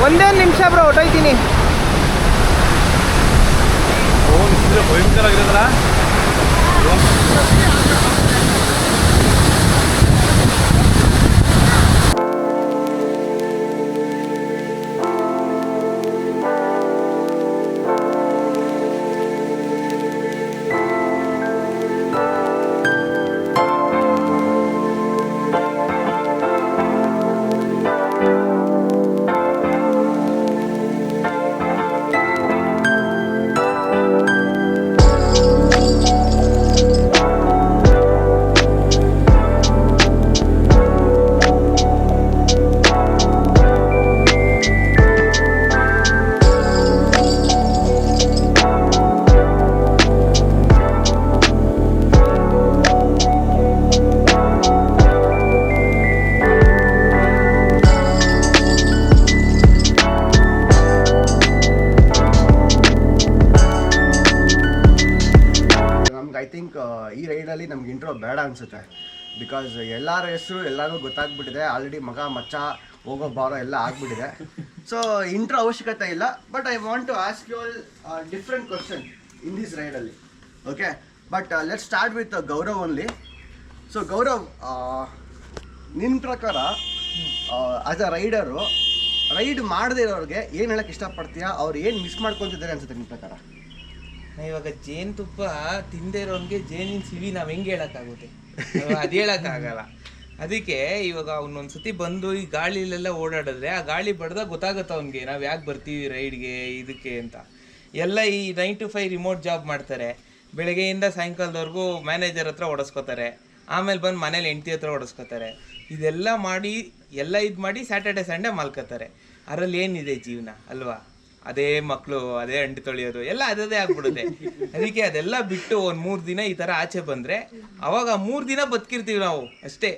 ಒಂದೇ ನಿಮಿಷ ಬ್ರೋ ಹೊಟ್ಟೋಯ್ತೀನಿ. ಭಯಂಕರ ಆಗಿರೋದಲ್ಲ. ಐ ಥಿಂಕ್ ಈ ರೈಡಲ್ಲಿ ನಮ್ಗೆ ಇಂಟ್ರೋ ಬೇಡ ಅನಿಸುತ್ತೆ. ಬಿಕಾಸ್ ಎಲ್ಲರ ಹೆಸರು ಎಲ್ಲರಿಗೂ ಗೊತ್ತಾಗ್ಬಿಟ್ಟಿದೆ ಆಲ್ರೆಡಿ. ಮಗ ಮಚ್ಚ ಹೋಗೋ ಬಾರೋ ಎಲ್ಲ ಆಗ್ಬಿಟ್ಟಿದೆ. ಸೊ ಇಂಟ್ರೋ ಅವಶ್ಯಕತೆ ಇಲ್ಲ. But I want to ask you all different question in this ರೈಡಲ್ಲಿ. Okay, but let start with Gaurav only. So Gaurav, ನಿನ್ನ ಪ್ರಕಾರ ಆಸ್ ಅ ರೈಡರು ರೈಡ್ ಮಾಡದೇ ಇರೋರಿಗೆ ಏನು ಹೇಳಕ್ಕೆ ಇಷ್ಟಪಡ್ತೀಯಾ? ಅವ್ರು ಏನು ಮಿಸ್ ಮಾಡ್ಕೊತಿದ್ದಾರೆ ಅನ್ಸುತ್ತೆ ನಿಮ್ಮ ಪ್ರಕಾರ? ಇವಾಗ ಜೇನುತುಪ್ಪ ತಿಂದೇ ಇರೋನ್ಗೆ ಜೇನಿನ ಸಿವಿ ನಾವು ಹೆಂಗೆ ಹೇಳೋಕ್ಕಾಗುತ್ತೆ? ಅದು ಹೇಳೋಕ್ಕಾಗಲ್ಲ. ಅದಕ್ಕೆ ಇವಾಗ ಅವನೊಂದ್ಸತಿ ಬಂದು ಈ ಗಾಳಿಲೆಲ್ಲ ಓಡಾಡಿದ್ರೆ ಆ ಗಾಳಿ ಬಡ್ದಾಗ ಗೊತ್ತಾಗುತ್ತೆ ಅವ್ನಿಗೆ ನಾವು ಯಾಕೆ ಬರ್ತೀವಿ ರೈಡ್ಗೆ ಇದಕ್ಕೆ ಅಂತ. ಎಲ್ಲ ಈ 9 to 5 ರಿಮೋಟ್ ಜಾಬ್ ಮಾಡ್ತಾರೆ. ಬೆಳಗ್ಗೆಯಿಂದ ಸಾಯಂಕಾಲದವರೆಗೂ ಮ್ಯಾನೇಜರ್ ಹತ್ರ ಓಡಿಸ್ಕೋತಾರೆ. ಆಮೇಲೆ ಬಂದು ಮನೇಲಿ ಹೆಂಡತಿ ಹತ್ರ ಓಡಿಸ್ಕೋತಾರೆ. ಇದೆಲ್ಲ ಮಾಡಿ ಇದು ಮಾಡಿ ಸ್ಯಾಟರ್ಡೆ ಸಂಡೇ ಮಲ್ಕೋತಾರೆ. ಅದರಲ್ಲಿ ಏನಿದೆ ಜೀವನ ಅಲ್ವಾ? ಅದೇ ಮಕ್ಕಳು, ಅದೇ ಅಂಟು ತೊಳೆಯೋದು ಎಲ್ಲ ಅದೇ ಆಗ್ಬಿಡುತ್ತೆ. ಅದಕ್ಕೆ ಅದೆಲ್ಲ ಬಿಟ್ಟು ಒಂದು 3 ದಿನ ಈ ಥರ ಆಚೆ ಬಂದರೆ ಅವಾಗ 3 ದಿನ ಬದುಕಿರ್ತೀವಿ ನಾವು ಅಷ್ಟೇ.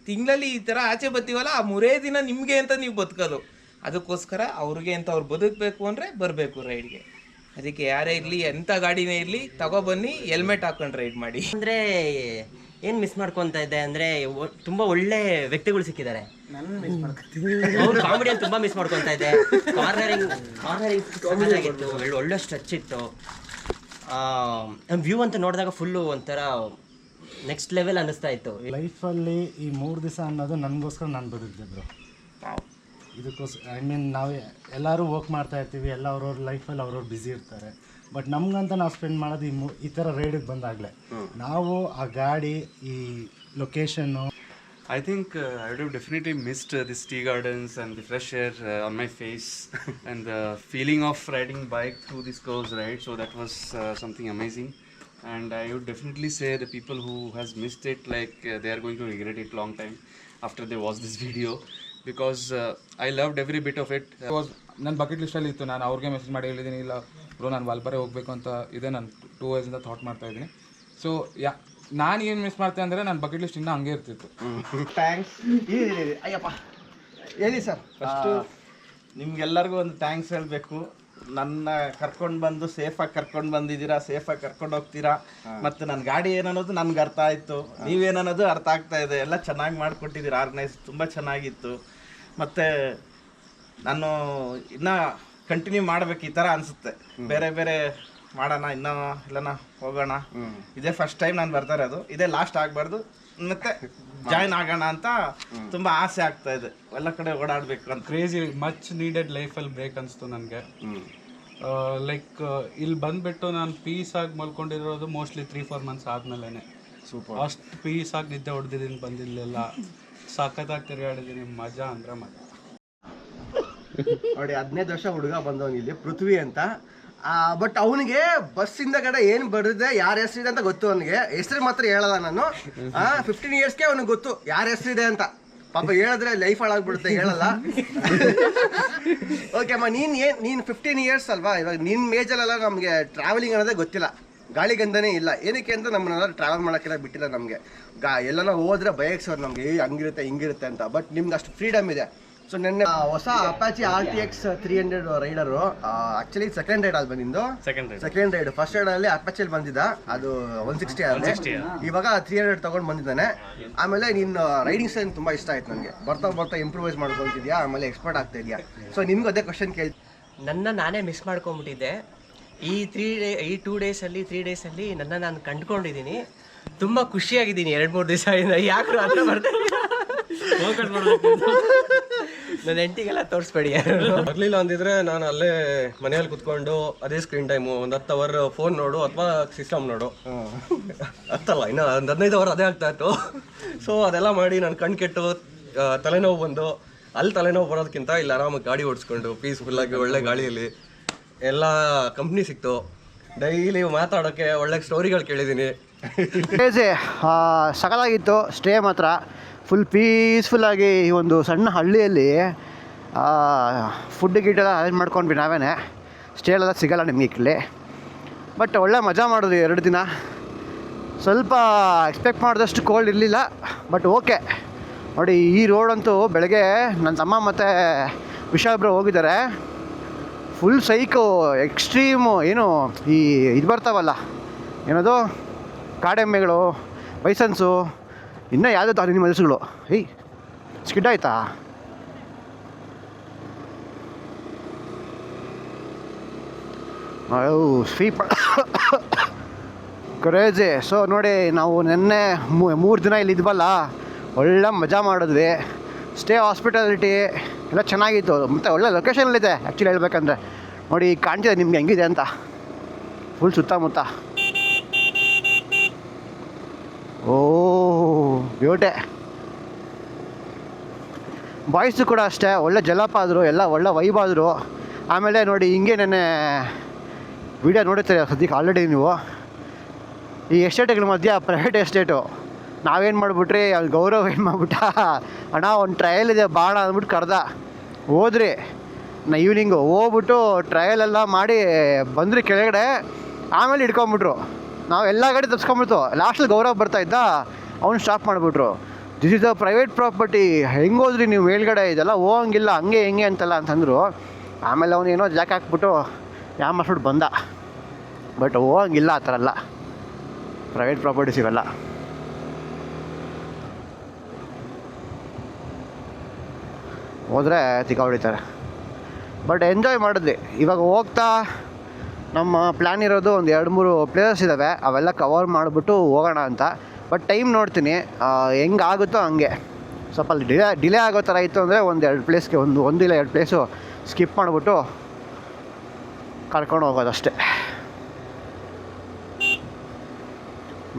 ತಿಂಗಳಲ್ಲಿ ಈ ಥರ ಆಚೆ ಬರ್ತೀವಲ್ಲ, ಆ 3 ದಿನ ನಿಮಗೆ ಅಂತ ನೀವು ಬದುಕೋದು. ಅದಕ್ಕೋಸ್ಕರ ಅವ್ರಿಗೆ ಅಂತ ಅವ್ರು ಬದುಕಬೇಕು ಅಂದರೆ ಬರಬೇಕು ರೈಡ್ಗೆ. ಅದಕ್ಕೆ ಯಾರೇ ಇರಲಿ, ಎಂಥ ಗಾಡಿನೇ ಇರಲಿ, ತಗೊಬನ್ನಿ, ಹೆಲ್ಮೆಟ್ ಹಾಕೊಂಡು ರೈಡ್ ಮಾಡಿ. ಅಂದರೆ ಏನು ಮಿಸ್ ಮಾಡ್ಕೊತಾ ಇದೆ ಅಂದರೆ ತುಂಬ ಒಳ್ಳೆ ವ್ಯಕ್ತಿಗಳು ಸಿಕ್ಕಿದ್ದಾರೆ. ಅವ್ರು ಕಾಮಿಡಿಯಲ್ಲಿ ತುಂಬ ಮಿಸ್ ಮಾಡ್ಕೊತಾ ಇದೆ. ಕಾರ್ನರಿಂಗ್ ಚೆನ್ನಾಗಿತ್ತು, ಒಳ್ಳೆ ಸ್ಟ್ರೆಚ್ ಇತ್ತು. ವ್ಯೂ ಅಂತ ನೋಡಿದಾಗ ಫುಲ್ಲು ಒಂಥರ ನೆಕ್ಸ್ಟ್ ಲೆವೆಲ್ ಅನ್ನಿಸ್ತಾ ಇತ್ತು. ಲೈಫಲ್ಲಿ ಈ 3 ದಿವಸ ಅನ್ನೋದು ನನಗೋಸ್ಕರ ನಾನು ಬದುಕಿದೆ ಬ್ರೋ. ಇದಕ್ಕೋಸ್ಕರ ಐ ಮೀನ್ ನಾವು ಎಲ್ಲರೂ ವರ್ಕ್ ಮಾಡ್ತಾ ಇರ್ತೀವಿ, ಎಲ್ಲ ಅವ್ರವ್ರ ಲೈಫಲ್ಲಿ ಅವ್ರವ್ರು ಬ್ಯುಸಿ ಇರ್ತಾರೆ. ಬಟ್ ನಮ್ಗಂತ ನಾವು ಸ್ಪೆಂಡ್ ಮಾಡೋದು ಈ ಥರ ರೈಡಿಗೆ ಬಂದಾಗಲೇ. ನಾವು ಆ ಗಾಡಿ, ಈ location, I think I would have definitely missed this tea gardens and the fresh air on my face and the feeling of riding bike through this curves, right? So that was something amazing. And I would definitely say the people who has missed it, like they are going to regret it long time after they watch this video, because I loved every bit of it. ನನ್ನ bucket ಲಿಸ್ಟಲ್ಲಿ ಇತ್ತು. ನಾನು ಅವ್ರಿಗೆ message ಮಾಡಿ ಹೇಳಿದ್ದೀನಿ, ಇಲ್ಲ bro ನಾನು ವಾಲ್ಪಾರೆ ಹೋಗಬೇಕು ಅಂತ ಇದೆ, ನಾನು 2 yearsಯಿಂದ ಥಾಟ್ ಮಾಡ್ತಾ ಇದ್ದೀನಿ. ಸೊ ನಾನು ಏನು ಮಿಸ್ ಮಾಡ್ತೇನೆ ಅಂದರೆ ನನ್ನ ಬಕೆಟ್ ಲಿಸ್ಟ್ ಇನ್ನೂ ಹಂಗೆ ಇರ್ತಿತ್ತು. ಥ್ಯಾಂಕ್ಸ್. ಅಯ್ಯಪ್ಪ ಹೇಳಿ ಸರ್. ಫಸ್ಟು ನಿಮ್ಗೆಲ್ಲರಿಗೂ ಒಂದು ಥ್ಯಾಂಕ್ಸ್ ಹೇಳಬೇಕು. ನನ್ನ ಕರ್ಕೊಂಡು ಬಂದು ಸೇಫಾಗಿ ಕರ್ಕೊಂಡು ಬಂದಿದ್ದೀರಾ, ಸೇಫಾಗಿ ಕರ್ಕೊಂಡು ಹೋಗ್ತೀರಾ. ಮತ್ತು ನನ್ನ ಗಾಡಿ ಏನನ್ನೋದು ನನಗೆ ಅರ್ಥ ಆಯಿತು, ನೀವೇನನ್ನೋದು ಅರ್ಥ ಆಗ್ತಾ ಇದೆ. ಎಲ್ಲ ಚೆನ್ನಾಗಿ ಮಾಡಿಕೊಟ್ಟಿದ್ದೀರಾ, ಆರ್ಗನೈಸ್ ತುಂಬ ಚೆನ್ನಾಗಿತ್ತು. ಮತ್ತು ನಾನು ಇನ್ನೂ ಕಂಟಿನ್ಯೂ ಮಾಡ್ಬೇಕು ಈ ಥರ ಅನಿಸುತ್ತೆ. ಬೇರೆ ಬೇರೆ ಮಾಡೋಣ, ಇನ್ನೂ ಇಲ್ಲನ ಹೋಗೋಣ. ಇದೇ ಫಸ್ಟ್ ಟೈಮ್ ನಾನು ಬರ್ತಾ ಇರೋದು, ಇದೇ ಲಾಸ್ಟ್ ಆಗಬಾರ್ದು, ಮತ್ತೆ ಜಾಯ್ನ್ ಆಗೋಣ ಅಂತ ತುಂಬ ಆಸೆ ಆಗ್ತಾ ಇದೆ. ಎಲ್ಲ ಕಡೆ ಓಡಾಡಬೇಕು ಅಂತ. ಕ್ರೇಜಿ ಮಚ್ ನೀಡೆಡ್ ಲೈಫಲ್ಲಿ ಬ್ರೇಕ್ ಅನಿಸ್ತು ನನಗೆ. ಲೈಕ್ ಇಲ್ಲಿ ಬಂದುಬಿಟ್ಟು ನಾನು ಪೀಸಾಗಿ ಮಲ್ಕೊಂಡಿರೋದು ಮೋಸ್ಟ್ಲಿ 3-4 months ಆದಮೇಲೆ. ಸೂಪರ್. ಅಷ್ಟು ಪೀಸಾಗಿ ನಿದ್ದೆ ಹೊಡೆದಿದ್ದೀನಿ, ಬಂದಿಲ್ಲೆಲ್ಲ ಸಖತ್ತಾಗಿ ತಿರುಗಾಡಿದ್ದೀನಿ. ಮಜಾ ಅಂದರೆ ಮಜಾ. ನೋಡಿ 15 ವರ್ಷ ಹುಡುಗ ಬಂದವನು ಇಲ್ಲಿ, ಪೃಥ್ವಿ ಅಂತ. ಬಟ್ ಅವನಿಗೆ ಬಸ್ಸಿಂದ ಕಡೆ ಏನು ಬರುತ್ತೆ, ಯಾರ ಹೆಸರಿದೆ ಅಂತ ಗೊತ್ತು. ಅವನಿಗೆ ಹೆಸರು ಮಾತ್ರ ಹೇಳಲ್ಲ ನಾನು. 15 yearsಗೆ ಅವನಿಗೆ ಗೊತ್ತು ಯಾರ ಹೆಸರಿದೆ ಅಂತ. ಪಾಪ ಹೇಳಿದ್ರೆ ಲೈಫ್ ಹಾಳಾಗ್ಬಿಡುತ್ತೆ, ಹೇಳಲ್ಲ. ಓಕೆ ಅಮ್ಮ, ನೀನು 15 years ಅಲ್ವಾ, ಇವಾಗ ನಿನ್ನ ಮೇಜಲ್ಲೆಲ್ಲ ನಮಗೆ ಟ್ರಾವೆಲಿಂಗ್ ಅನ್ನೋದೇ ಗೊತ್ತಿಲ್ಲ, ಗಾಳಿಗಂಧನೇ ಇಲ್ಲ. ಏನಕ್ಕೆ ಅಂತ ನಮ್ಮನ್ನೆಲ್ಲ ಟ್ರಾವೆಲ್ ಮಾಡೋಕ್ಕೆಲ್ಲ ಬಿಟ್ಟಿಲ್ಲ ನಮಗೆ. ಎಲ್ಲನ ಹೋದ್ರೆ ಬಯಕ್ಸೋರು ನಮಗೆ, ಹಂಗಿರುತ್ತೆ ಹಿಂಗಿರುತ್ತೆ ಅಂತ. ಬಟ್ ನಿಮ್ಗೆ ಅಷ್ಟು ಫ್ರೀಡಮ್ ಇದೆ. ಸೊ ನಿನ್ನೆ ಹೊಸ Apache RTX 300 rider actually second ride ಅಲ್ಲಿ ಬಂದಿದ್ದು. ಸೆಕೆಂಡ್ ರೈಡ್ ಫಸ್ಟ್ ರೈಡ್ ಅಲ್ಲಿ ಅಪಾಚಿ ಬಂದಿದ್ದ, ಅದು 160 ಅಲ್ಲಿ. ಇವಾಗ 300 ತಗೊಂಡು ಬಂದಿದ್ದಾನೆ. ಆಮೇಲೆ ನಿನ್ನ ರೈಡಿಂಗ್ ಸ್ಟೈಲ್ ತುಂಬಾ ಇಷ್ಟ ಆಯ್ತು ನನಗೆ. ಬರ್ತಾ ಇಂಪ್ರೂವೈಸ್ ಮಾಡ್ಕೊಳ್ತಿದ್ಯಾ, ಆಮೇಲೆ ಎಕ್ಸ್ಪರ್ಟ್ ಆಗ್ತಾ ಇದೆಯಾ. ಸೊ ನಿನ್ಗೂ ಅದೇ ಕ್ವಶನ್ ಕೇಳಿ. ನಾನೇ ಮಿಸ್ ಮಾಡ್ಕೊಂಡ್ಬಿಟ್ಟಿದ್ದೆ. ಈ 2 ಡೇಸಲ್ಲಿ 3 ಡೇಸಲ್ಲಿ ನಾನು ಕಂಡುಕೊಂಡಿದ್ದೀನಿ. ತುಂಬ ಖುಷಿಯಾಗಿದ್ದೀನಿ 2-3 ದಿವಸದಿಂದ. ಯಾಕೆ ಹತ್ರ ಬರ್ತೀನಿ ನನ್ನ ಹೆಂಡತಿಗೆಲ್ಲ ತೋರಿಸ್ಬೇಡಿ. ಬರಲಿಲ್ಲ ಅಂದಿದ್ರೆ ನಾನು ಅಲ್ಲೇ ಮನೆಯಲ್ಲಿ ಕುತ್ಕೊಂಡು ಅದೇ ಸ್ಕ್ರೀನ್ ಟೈಮು ಒಂದು 10 ಅವರ್ ಫೋನ್ ನೋಡು ಅಥವಾ ಸಿಸ್ಟಮ್ ನೋಡು. ಹತ್ತಲ್ಲ ಇನ್ನು ಒಂದು 15 ಅವರ್ ಅದೇ ಆಗ್ತಾ ಇತ್ತು. ಸೊ ಅದೆಲ್ಲ ಮಾಡಿ ನಾನು ಕಣ್ ಕೆಟ್ಟು ತಲೆನೋವು ಬಂದು, ಅಲ್ಲಿ ತಲೆನೋವು ಬರೋದಕ್ಕಿಂತ ಇಲ್ಲಿ ಆರಾಮಾಗಿ ಗಾಡಿ ಓಡಿಸ್ಕೊಂಡು ಪೀಸ್ಫುಲ್ಲಾಗಿ ಒಳ್ಳೆ ಗಾಳಿಯಲ್ಲಿ ಎಲ್ಲ ಕಂಪ್ನಿ ಸಿಕ್ತು. ಡೈಲಿ ಮಾತಾಡೋಕ್ಕೆ ಒಳ್ಳೆ ಸ್ಟೋರಿಗಳು ಕೇಳಿದ್ದೀನಿ. ಸಕಲಾಗಿತ್ತು ಸ್ಟೇ ಮಾತ್ರ. ಫುಲ್ ಪೀಸ್ಫುಲ್ಲಾಗಿ ಈ ಒಂದು ಸಣ್ಣ ಹಳ್ಳಿಯಲ್ಲಿ ಫುಡ್ ಗಿಟ್ಟೆಲ್ಲ ಅರೇಂಜ್ ಮಾಡ್ಕೊಂಡ್ವಿ ನಾವೇ. ಸ್ಟೇ ಎಲ್ಲ ಸಿಗೋಲ್ಲ ನಿಮಗೆ ಇಲ್ಲಿ. ಬಟ್ ಒಳ್ಳೆ ಮಜಾ ಮಾಡಿದ್ವಿ 2 ದಿನ. ಸ್ವಲ್ಪ ಎಕ್ಸ್ಪೆಕ್ಟ್ ಮಾಡಿದಷ್ಟು ಕೋಲ್ಡ್ ಇರಲಿಲ್ಲ, ಬಟ್ ಓಕೆ. ನೋಡಿ ಈ ರೋಡಂತೂ ಬೆಳಗ್ಗೆ ನನ್ನ ತಮ್ಮ ಮತ್ತು ವಿಶಾಬ್ರು ಹೋಗಿದ್ದಾರೆ. Full psych extreme. ಏನು ಈ ಇದು ಬರ್ತಾವಲ್ಲ, ಏನದು ಕಾಡೆಮ್ಮೆಗಳು, ಬೈಸನ್ಸು, ಇನ್ನೂ ಯಾವುದೋ ಅನಿಮಲ್ಸ್ಗಳು. ಸ್ಕಿಡ್ ಆಯ್ತಾ? Sweep crazy. ಸೊ ನೋಡಿ, ನಾವು ನಿನ್ನೆ 3 ದಿನ ಇಲ್ಲಿ ಇದ್ವಲ್ಲ, ಒಳ್ಳೆ ಮಜಾ ಮಾಡಿದ್ವಿ. ಸ್ಟೇ ಹಾಸ್ಪಿಟಾಲಿಟಿ ಎಲ್ಲ ಚೆನ್ನಾಗಿತ್ತು, ಮತ್ತು ಒಳ್ಳೆ ಲೊಕೇಶನಲ್ಲಿದೆ ಆ್ಯಕ್ಚುಲಿ ಹೇಳ್ಬೇಕಂದ್ರೆ. ನೋಡಿ ಕಾಣ್ತಿದೆ ನಿಮ್ಗೆ ಹೆಂಗಿದೆ ಅಂತ, ಫುಲ್ ಸುತ್ತಮುತ್ತ. ಓ ಬ್ಯೂಟಿ. ಬಾಯ್ಸು ಕೂಡ ಅಷ್ಟೇ ಒಳ್ಳೆ ಜಲಪ ಆದರು, ಎಲ್ಲ ಒಳ್ಳೆ ವೈಬ್ ಆದರು. ಆಮೇಲೆ ನೋಡಿ ಹಿಂಗೆ ನೆನ್ನೆ ವಿಡಿಯೋ ನೋಡುತ್ತೀರ ಸದ್ಯಕ್ಕೆ ಆಲ್ರೆಡಿ ನೀವು. ಈ ಎಸ್ಟೇಟ್ಗಳ ಮಧ್ಯೆ ಪ್ರೈವೇಟ್ ಎಸ್ಟೇಟು ನಾವೇನು ಮಾಡಿಬಿಟ್ರಿ, ಅಲ್ಲಿ ಗೌರವ್ ಏನು ಮಾಡಿಬಿಟ್ಟ, ಅಣ್ಣ ಒಂದು ಟ್ರಯಲ್ ಇದೆ ಬಾಣ ಅಂದ್ಬಿಟ್ಟು ಕರೆದ. ಹೋದ್ರಿ ಈವ್ನಿಂಗು ಹೋಗ್ಬಿಟ್ಟು ಟ್ರಯಲೆಲ್ಲ ಮಾಡಿ ಬಂದ್ರಿ ಕೆಳಗಡೆ. ಆಮೇಲೆ ಹಿಡ್ಕೊಂಬಿಟ್ರು. ನಾವು ಎಲ್ಲ ಗಾಡಿ ತಪ್ಸ್ಕೊಂಬಿಡ್ತು. ಲಾಸ್ಟಲ್ಲಿ ಗೌರವ್ ಬರ್ತಾಯಿದ್ದ, ಅವ್ನು ಸ್ಟಾಪ್ ಮಾಡಿಬಿಟ್ರು. This is a private property, ಹೆಂಗೆ ಹೋದ್ರಿ ನೀವು ಮೇಲ್ಗಡೆ, ಇದೆಲ್ಲ ಹೋಗಂಗಿಲ್ಲ ಹಂಗೆ ಹೆಂಗೆ ಅಂತೆಲ್ಲ ಅಂತಂದರು. ಆಮೇಲೆ ಅವನು ಏನೋ ಜಾಕ್ ಹಾಕ್ಬಿಟ್ಟು ಮಾಡ್ಬಿಟ್ಟು ಬಂದ. ಬಟ್ ಹೋಗಂಗಿಲ್ಲ ಆ ಥರ ಎಲ್ಲ, ಪ್ರೈವೇಟ್ ಪ್ರಾಪರ್ಟೀಸ್ ಇವೆಲ್ಲ. ಹೋದರೆ ತಿಕ್ಕ ಹೊಡಿತಾರೆ. ಬಟ್ ಎಂಜಾಯ್ ಮಾಡಿದ್ವಿ. ಇವಾಗ ಹೋಗ್ತಾ ನಮ್ಮ ಪ್ಲ್ಯಾನ್ ಇರೋದು ಒಂದು 2-3 ಪ್ಲೇಸಸ್ ಇದ್ದಾವೆ, ಅವೆಲ್ಲ ಕವರ್ ಮಾಡಿಬಿಟ್ಟು ಹೋಗೋಣ ಅಂತ. ಬಟ್ ಟೈಮ್ ನೋಡ್ತೀನಿ, ಹೆಂಗೆ ಆಗುತ್ತೋ ಹಂಗೆ. ಸ್ವಲ್ಪ ಅಲ್ಲಿ ಡಿಲೇ ಆಗೋ ಥರ ಇತ್ತು ಅಂದರೆ 1-2 ಪ್ಲೇಸ್ಗೆ ಒಂದು ಇಲ್ಲ 2 ಪ್ಲೇಸು ಸ್ಕಿಪ್ ಮಾಡಿಬಿಟ್ಟು ಕರ್ಕೊಂಡು ಹೋಗೋದಷ್ಟೇ.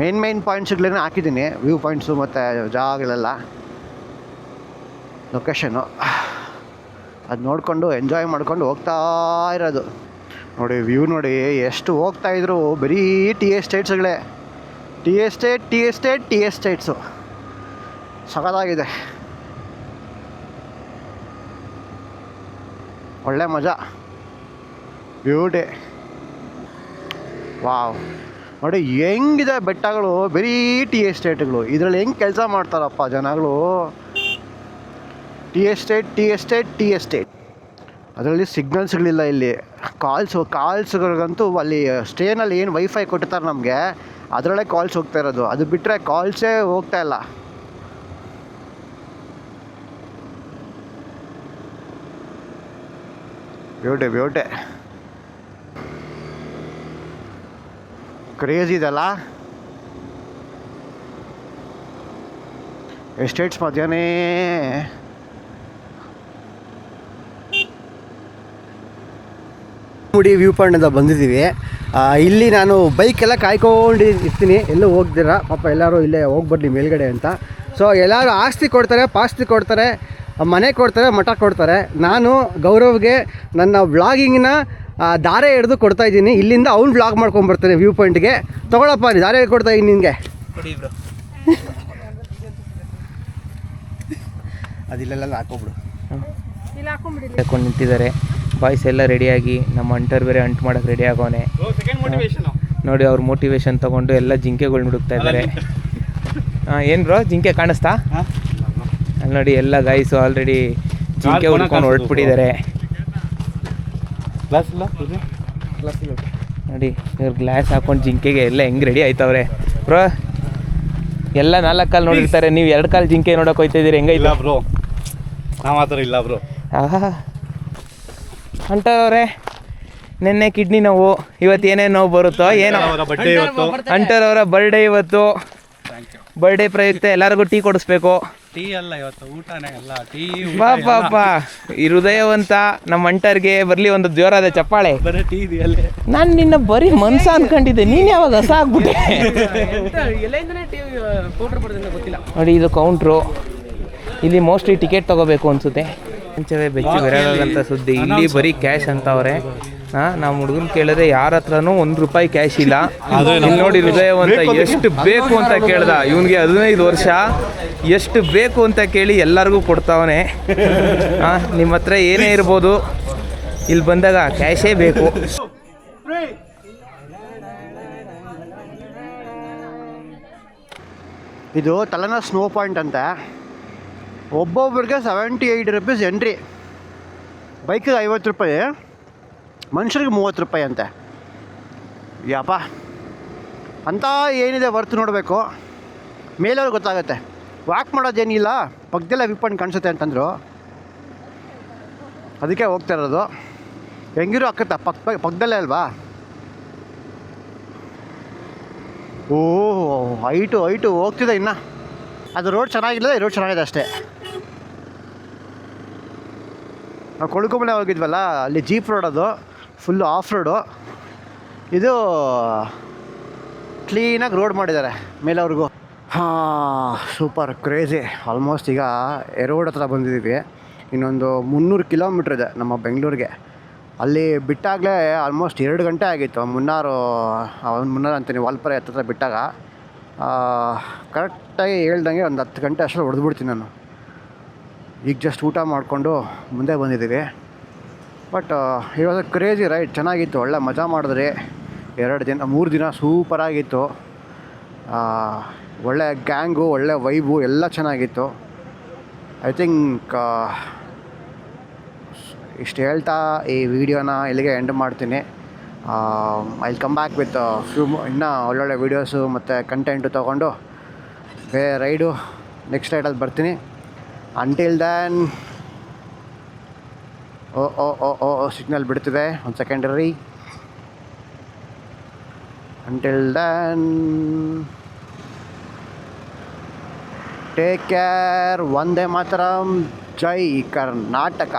ಮೇನ್ ಪಾಯಿಂಟ್ಸ್ಗಳನ್ನ ಹಾಕಿದ್ದೀನಿ, ವ್ಯೂ ಪಾಯಿಂಟ್ಸು ಮತ್ತು ಜಾಗಗಳೆಲ್ಲ, ಲೊಕೇಶನ್ನು. ಅದು ನೋಡಿಕೊಂಡು ಎಂಜಾಯ್ ಮಾಡ್ಕೊಂಡು ಹೋಗ್ತಾ ಇರೋದು. ನೋಡಿ ವ್ಯೂ ನೋಡಿ, ಎಷ್ಟು ಹೋಗ್ತಾಯಿದ್ರು ಬರೀ ಟೀ ಎಸ್ಟೇಟ್ಸ್ಗಳೇ. ಟೀ ಎಸ್ಟೇಟ್ಸು ಸಖತ್ತಾಗಿದೆ. ಒಳ್ಳೆ ಮಜಾ, ಬ್ಯೂಟಿ. ವಾವ್ ನೋಡಿ ಹೆಂಗಿದೆ ಬೆಟ್ಟಗಳು, ಬರೀ ಟೀ ಎಸ್ಟೇಟ್ಗಳು. ಇದರಲ್ಲಿ ಹೆಂಗೆ ಕೆಲಸ ಮಾಡ್ತಾರಪ್ಪ ಜನಗಳು. Tea estate. ಅದರಲ್ಲಿ ಸಿಗ್ನಲ್ಸ್ಗಳಿಲ್ಲ ಇಲ್ಲಿ. ಕಾಲ್ಸ್ಗಳಿಗಂತೂ ಅಲ್ಲಿ ಸ್ಟೇನಲ್ಲಿ ಏನು ವೈಫೈ ಕೊಟ್ಟಿರ್ತಾರೆ ನಮಗೆ, ಅದರಲ್ಲೇ ಕಾಲ್ಸ್ ಹೋಗ್ತಾ ಇರೋದು. ಅದು ಬಿಟ್ಟರೆ ಕಾಲ್ಸೇ ಹೋಗ್ತಾ ಇಲ್ಲ. ಬ್ಯೂಟಿ ಕ್ರೇಜಿ ಇದೆಲ್ಲ. ಎಸ್ಟೇಟ್ಸ್ ಮಧ್ಯಾಹ್ನೇ ಮುಡಿ ವ್ಯೂ ಪಾಯಿಂಟಿಂದ ಬಂದಿದ್ದೀವಿ. ಇಲ್ಲಿ ನಾನು ಬೈಕೆಲ್ಲ ಕಾಯ್ಕೊಂಡು ಇರ್ತೀನಿ, ಎಲ್ಲೂ ಹೋಗ್ದಿರ. ಪಾಪ ಎಲ್ಲರೂ ಇಲ್ಲೇ ಹೋಗ್ಬರ್ಲಿ ಮೇಲ್ಗಡೆ ಅಂತ. ಸೊ ಎಲ್ಲರೂ ಆಸ್ತಿ ಕೊಡ್ತಾರೆ, ಪಾಸ್ತಿ ಕೊಡ್ತಾರೆ, ಮನೆ ಕೊಡ್ತಾರೆ, ಮಠ ಕೊಡ್ತಾರೆ. ನಾನು ಗೌರವ್ಗೆ ನನ್ನ ವ್ಲಾಗಿಂಗಿನ ದಾರೆ ಹಿಡಿದು ಕೊಡ್ತಾಯಿದ್ದೀನಿ. ಇಲ್ಲಿಂದ ಅವ್ನು ವ್ಲಾಗ್ ಮಾಡ್ಕೊಂಬರ್ತಾನೆ ವ್ಯೂ ಪಾಯಿಂಟ್ಗೆ. ತೊಗೊಳಪ್ಪ ನೀ ದಾರೆ ಕೊಡ್ತಾಯಿದ್ದೀನಿ ನಿನಗೆ. ಅದಿಲ್ಲೆಲ್ಲ ಹಾಕೋಬಿಡು. ಹಾಕೊಂಡು ನಿಂತಿದ್ದಾರೆ ಬಾಯ್ಸ್ ಎಲ್ಲ ರೆಡಿಯಾಗಿ. ನಮ್ಮ ಅಂಟರ್ ಬೇರೆ ಅಂಟು ಮಾಡೋಕ್ಕೆ ರೆಡಿ ಆಗೋನೆ ನೋಡಿ. ಅವ್ರ ಮೋಟಿವೇಶನ್ ತೊಗೊಂಡು ಎಲ್ಲ ಜಿಂಕೆಗಳು ಹುಡುಕ್ತಾ ಇದ್ದಾರೆ. ಏನು ಬ್ರೋ ಜಿಂಕೆ ಕಾಣಿಸ್ತಾ? ಅಲ್ಲಿ ನೋಡಿ ಎಲ್ಲ ಗೈಸು ಆಲ್ರೆಡಿ ಜಿಂಕೆ ಹುಡ್ಕೊಂಡು ಹೊರಟ್ಬಿಟ್ಟಿದ್ದಾರೆ ಗ್ಲಾಸ್ ಇಲ್ಲ ನೋಡಿ ಇವ್ರು ಗ್ಲಾಸ್ ಹಾಕೊಂಡು ಜಿಂಕೆಗೆ ಎಲ್ಲ ಹೆಂಗೆ ರೆಡಿ ಆಯ್ತವ್ರೆ ಬ್ರೋ. ಎಲ್ಲ 4 ಕಾಲು ನೋಡಿರ್ತಾರೆ, ನೀವು 2 ಕಾಲು ಜಿಂಕೆ ನೋಡೋಕೆ ಹೋಗ್ತಾ ಇದ್ದೀರಿ, ಹೆಂಗೈಲ್ಲ ಬ್ರೋ? ನಾವು ಆ ಥರ ಇಲ್ಲ ಬ್ರೋ. ಅಂಟವ್ರೆ ನಿನ್ನೆ ಕಿಡ್ನಿ ನೋವು, ಇವತ್ತು ಏನೇನು ನೋವು ಬರುತ್ತೋ ಏನೋ. ಅಂಟರ್ ಅವರ ಬರ್ಡೇ ಇವತ್ತು. ಬರ್ಡೇ ಪ್ರಯುಕ್ತ ಎಲ್ಲರಿಗೂ ಟೀ ಕೊಡಿಸ್ಬೇಕು. ಟೀ ಅಲ್ಲ ಇವತ್ತು ಊಟನೇ ಅಲ್ಲ, ಟೀ ಪಾಪ ಈ ಹೃದಯವಂತ ನಮ್ಮ ಅಂಟರ್ಗೆ ಬರಲಿ ಒಂದು ಜೋರಾದ ಚಪ್ಪಾಳೆ. ಬರೀ ಟೀ ಇದೆಯಲ್ಲೇ. ನಾನು ನಿನ್ನ ಬರೀ ಮನ್ಸ ಅನ್ಕೊಂಡಿದ್ದೆ, ನೀನು ಯಾವಾಗ ಹಸ ಆಗ್ಬಿಟ್ಟೆ. ನೋಡಿ ಇದು ಕೌಂಟ್ರು, ಇಲ್ಲಿ ಮೋಸ್ಟ್ಲಿ ಟಿಕೆಟ್ ತಗೋಬೇಕು ಅನ್ಸುತ್ತೆ. ಮುಂಚೆವೇ ಬೆಚ್ಚಿ ಬೆರಗಾಗಂತ ಸುದ್ದಿ, ಇಲ್ಲಿ ಬರೀ ಕ್ಯಾಶ್ ಅಂತವ್ರೆ. ನಾವು ಹುಡುಗನ್ ಕೇಳಿದ್ರೆ ಯಾರ ಹತ್ರನೂ ₹1 ಕ್ಯಾಶ್ ಇಲ್ಲ. ಇಲ್ಲಿ ನೋಡಿ ಹೃದಯವಂತ ಎಷ್ಟು ಬೇಕು ಅಂತ ಕೇಳ್ದ, ಇವನಿಗೆ 15 ವರ್ಷ, ಎಷ್ಟು ಬೇಕು ಅಂತ ಕೇಳಿ ಎಲ್ಲರಿಗೂ ಕೊಡ್ತಾವನೆ. ನಿಮ್ಮ ಹತ್ರ ಏನೇ ಇರ್ಬೋದು, ಇಲ್ಲಿ ಬಂದಾಗ ಕ್ಯಾಶೇ ಬೇಕು. ಇದು ತಲೆನ ಸ್ನೋ ಪಾಯಿಂಟ್ ಅಂತ. ಒಬ್ಬೊಬ್ರಿಗೆ ₹78 ಎಂಟ್ರಿ, ಬೈಕಿಗೆ ₹50, ಮನುಷ್ಯರಿಗೆ ₹30 ಅಂತೆ. ಯಪ್ಪ ಅಂತ ಏನಿದೆ ವರ್ತ್ ನೋಡಬೇಕು, ಮೇಲವ್ರಿಗೆ ಗೊತ್ತಾಗುತ್ತೆ. ವಾಕ್ ಮಾಡೋದೇನಿಲ್ಲ, ಪಕ್ಕದಲ್ಲೇ ವ್ಯೂ ಪಾಯಿಂಟ್ ಕಾಣಿಸುತ್ತೆ ಅಂತಂದರು, ಅದಕ್ಕೆ ಹೋಗ್ತಾ ಇರೋದು. ಹೆಂಗಿರೋ ಅಕ್ಕತ್ತ ಪಕ್ಕದಲ್ಲೇ ಅಲ್ವಾ. ಓಹ್ ಹೈಟು ಹೋಗ್ತಿದೆ ಇನ್ನು. ಅದು ರೋಡ್ ಚೆನ್ನಾಗಿಲ್ಲ, ಈ ರೋಡ್ ಚೆನ್ನಾಗಿದೆ ಅಷ್ಟೇ. ನಾವು ಕೊಳಕುಮಲೆ ಹೋಗಿದ್ವಲ್ಲ, ಅಲ್ಲಿ ಜೀಪ್ ರೋಡ್, ಅದು ಫುಲ್ಲು ಆಫ್ ರೋಡು. ಇದು ಕ್ಲೀನಾಗಿ ರೋಡ್ ಮಾಡಿದ್ದಾರೆ ಮೇಲವ್ರಿಗೂ. Super crazy. ಆಲ್ಮೋಸ್ಟ್ ಈಗ ಎರೋಡ್ ಹತ್ರ ಬಂದಿದ್ದೀವಿ. ಇನ್ನೊಂದು 300 ಕಿಲೋಮೀಟ್ರ್ ಇದೆ ನಮ್ಮ ಬೆಂಗಳೂರಿಗೆ. ಅಲ್ಲಿ ಬಿಟ್ಟಾಗಲೇ ಆಲ್ಮೋಸ್ಟ್ 2 ಗಂಟೆ ಆಗಿತ್ತು. ಮುನ್ನಾರು ಅಂತೀನಿ, ವಾಲ್ಪರೆ ಹತ್ರ ಬಿಟ್ಟಾಗ ಕರೆಕ್ಟಾಗಿ ಹೇಳ್ದಂಗೆ ಒಂದು 10 ಗಂಟೆ ಅಷ್ಟರಲ್ಲಿ ಹೊಡೆದ್ಬಿಡ್ತೀನಿ ನಾನು. ಈಗ ಜಸ್ಟ್ ಊಟ ಮಾಡಿಕೊಂಡು ಮುಂದೆ ಬಂದಿದ್ದೀವಿ. ಬಟ್ ಇವಾಗ ಕ್ರೇಜಿ ರೈಡ್, ಚೆನ್ನಾಗಿತ್ತು, ಒಳ್ಳೆ ಮಜಾ ಮಾಡಿದ್ರಿ. 3 ದಿನ ಸೂಪರಾಗಿತ್ತು. ಒಳ್ಳೆ ಗ್ಯಾಂಗು, ಒಳ್ಳೆ ವೈಬು, ಎಲ್ಲ ಚೆನ್ನಾಗಿತ್ತು. ಐ ಥಿಂಕ್ ಇಷ್ಟು ಹೇಳ್ತಾ ಈ ವಿಡಿಯೋನ ಇಲ್ಲಿಗೆ ಎಂಡ್ ಮಾಡ್ತೀನಿ. I will come back with ಇನ್ನೂ ಒಳ್ಳೊಳ್ಳೆ ವೀಡಿಯೋಸು ಮತ್ತು ಕಂಟೆಂಟು ತೊಗೊಂಡು ರೈಡು ನೆಕ್ಸ್ಟ್ ರೈಡಲ್ಲಿ ಬರ್ತೀನಿ. ಅಂಟಿಲ್ ದ್ಯಾನ್ ಓ ಸಿಗ್ನಲ್ ಬಿಡ್ತಿದೆ, ಒಂದು ಸೆಕೆಂಡ್ ರೀ. Until than take care. Vande Mataram. ಜೈ ಕರ್ನಾಟಕ.